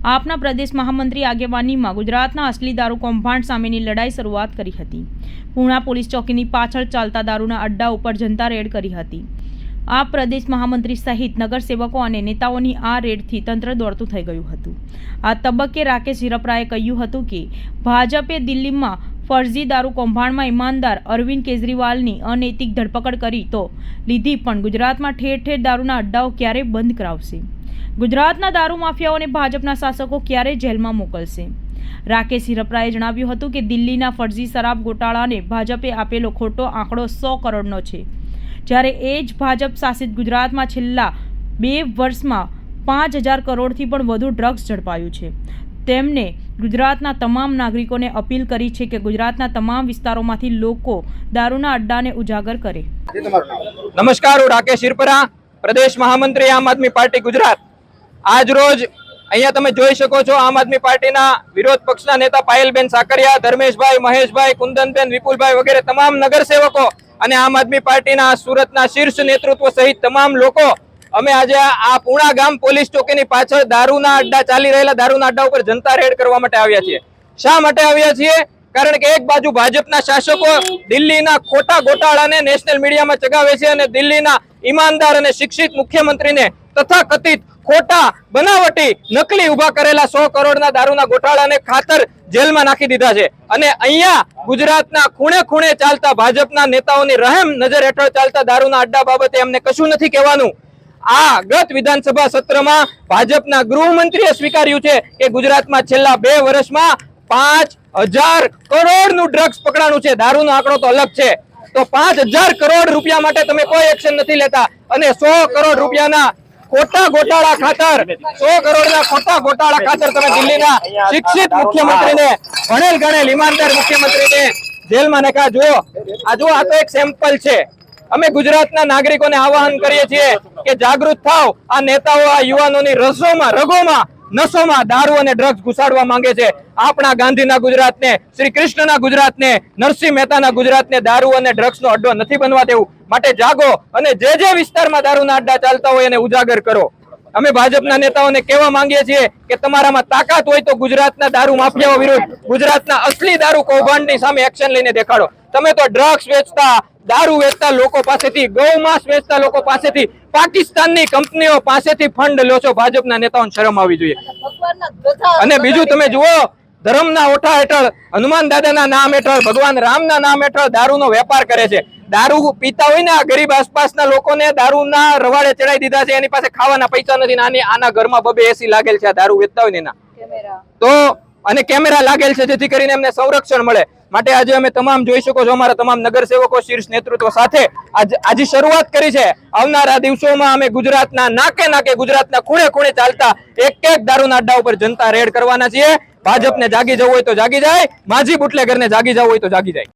આપના પ્રદેશ મહામંત્રી આગેવાનીમાં ગુજરાતના અસલી દારૂ કૌભાંડ સામેની લડાઈ શરૂઆત કરી હતી। પૂર્ણા પોલીસ ચોકીની પાછળ ચાલતા દારૂના અડ્ડા ઉપર જનતા રેડ કરી હતી। આ પ્રદેશ મહામંત્રી સહિત નગરસેવકો અને નેતાઓની આ રેડથી તંત્ર દોડતું થઈ ગયું હતું। આ તબક્કે રાકેશ હિરપરાએ કહ્યું હતું કે ભાજપે દિલ્હીમાં ફર્જી દારૂ કૌભાંડમાં ઈમાનદાર અરવિંદ કેજરીવાલની અનૈતિક ધરપકડ કરી તો લીધી, પણ ગુજરાતમાં ઠેર ઠેર દારૂના અડ્ડાઓ ક્યારે બંધ કરાવશે? ગુજરાતના દારૂ માફિયાઓને ભાજપના શાસકો ક્યારે જેલમાં મોકલશે? રાકેશ હિરપરાએ જણાવ્યું હતું કે દિલ્હીના ફર્જી શરાબ ગોટાળાને ભાજપે આપેલો ખોટો આંકડો 100 કરોડનો છે, જ્યારે એ જ ભાજપ શાસિત ગુજરાતમાં છેલ્લા 2 વર્ષમાં 5000 કરોડથી પણ વધુ ડ્રગ્સ ઝડપાયું છે। તેમણે ગુજરાતના તમામ નાગરિકોને અપીલ કરી છે કે ગુજરાતના તમામ વિસ્તારોમાંથી લોકો દારૂના અડ્ડાને ઉજાગર કરે। નમસ્કાર, હું રાકેશ હિરપરા, પ્રદેશ મહામંત્રી આમ આદમી પાર્ટી ગુજરાત। આજ રોજ અહીંયા તમે જોઈ શકો છો, આમ આદમી પાર્ટીના વિરોધ પક્ષના નેતા પાયલબેન સાકરિયા, ધર્મેશભાઈ, મહેશભાઈ, કુંદનબેન, વિપુલભાઈ વગેરે તમામ નગરસેવકો અને આમ આદમી પાર્ટીના સુરતના શીર્ષ નેતૃત્વ સહિત તમામ લોકો અમે આજે આ પૂણા ગામ પોલીસ ચોકીની પાછળ દારૂના અડ્ડા ચાલી રહેલા દારૂના અડ્ડા ઉપર જનતા રેડ કરવા માટે આવ્યા છીએ। શા માટે આવ્યા છીએ? કારણ કે એક બાજુ ભાજપના શાસકો દિલ્હીના ખોટા ગોટાળાને નેશનલ મીડિયામાં ચગાવે છે અને દિલ્હીના ઈમાનદાર અને શિક્ષિત મુખ્યમંત્રીને તથાકથિત ખોટા બનાવટી નકલી ઉભા કરેલા 100 કરોડના દારૂના ગોટાળાને ખાતર જેલમાં નાખી દીધા છે। અને અહીંયા ગુજરાતના ખૂણે ખૂણે ચાલતા ભાજપના નેતાઓની રહેમ નજર હેઠળ ચાલતા દારૂના અડ્ડા બાબતે એમને કશું નથી કહેવાનું। આ ગત વિધાનસભા સત્રમાં ભાજપના ગૃહમંત્રીએ સ્વીકાર્યું છે કે ગુજરાતમાં છેલ્લા 2 વર્ષમાં 5000 કરોડનું ડ્રગ્સ પકડાણું છે। દારૂનો આંકડો તો અલગ છે, તો 5000 કરોડ રૂપિયા માટે તમે કોઈ એક્શન નથી લેતા અને 100 કરોડ રૂપિયાના ખોટા ગોટાળા ખાતર 100 કરોડના ખોટા ગોટાળા ખાતર તમે દિલ્હીના શિક્ષિત મુખ્યમંત્રીને, ભણેલ ગણેલ ઈમાનદાર મુખ્યમંત્રીને જેલમાં નાખ્યા। જુઓ, આ તો એક સેમ્પલ છે। અમે ગુજરાતના નાગરિકોને આહવાન કરીએ છીએ કે જાગૃત થાવ। આ નેતાઓ આ યુવાનોની રગોમાં નસોમાં દારૂ અને ડ્રગ્સ ઘુસાડવા માંગે છે। આપણા ગાંધીના ગુજરાતને, શ્રી કૃષ્ણના ગુજરાતને, નરસિંહ મહેતાના ગુજરાતને દારૂ અને ડ્રગ્સનો અડ્ડો નથી બનવા દેવું। માટે જાગો અને જે વિસ્તારમાં દારૂના અડ્ડા ચાલતા હોય એને ઉજાગર કરો। અમે ભાજપના નેતાઓને કહેવા માંગીએ છીએ કે તમારામાં તાકાત હોય તો ગુજરાતના દારૂ માફિયાઓ વિરુદ્ધ, ગુજરાતના અસલી દારૂ કૌભાંડની સામે એક્શન લઈને દેખાડો। તમે તો ડ્રગ્સ વેચતા, દારૂ વેચતા લોકો પાસેથી, ગૌમાંસ વેચતા લોકો પાસેથી, પાકિસ્તાનની કંપનીઓ પાસેથી ફંડ લો છો। ભાજપના નેતાઓને શરમ આવવી જોઈએ। અને બીજું તમે જુઓ, ધર્મના ઓઠા હેઠળ, હનુમાન દાદાના નામ હેઠળ, ભગવાન રામના નામ હેઠળ દારૂનો વેપાર કરે છે। દારૂ પીતા હોય ને આ ગરીબ આસપાસના લોકોને દારૂના રવાડે ચડાઈ દીધા છે। એની પાસે ખાવાના પૈસા નથી ને આના ઘરમાં 2 AC લાગેલ છે, આ દારૂ વેચતા હોય ને એના તો, અને કેમેરા લાગેલ છે જેથી કરીને એમને સંરક્ષણ મળે। માટે આજે અમે તમામ જોઈ શકો છો, અમારા તમામ નગરસેવકો શીર્ષ નેતૃત્વ સાથે આજે શરૂઆત કરી છે। આવનારા દિવસોમાં અમે ગુજરાતના નાકે ગુજરાતના ખૂણે ખૂણે ચાલતા એક દારૂના અડ્ડા ઉપર જનતા રેડ કરવાના છીએ। ભાજપને જાગી જવું હોય તો જાગી જાય, માજી બુટલેગરને જાગી જવું હોય તો જાગી જાય।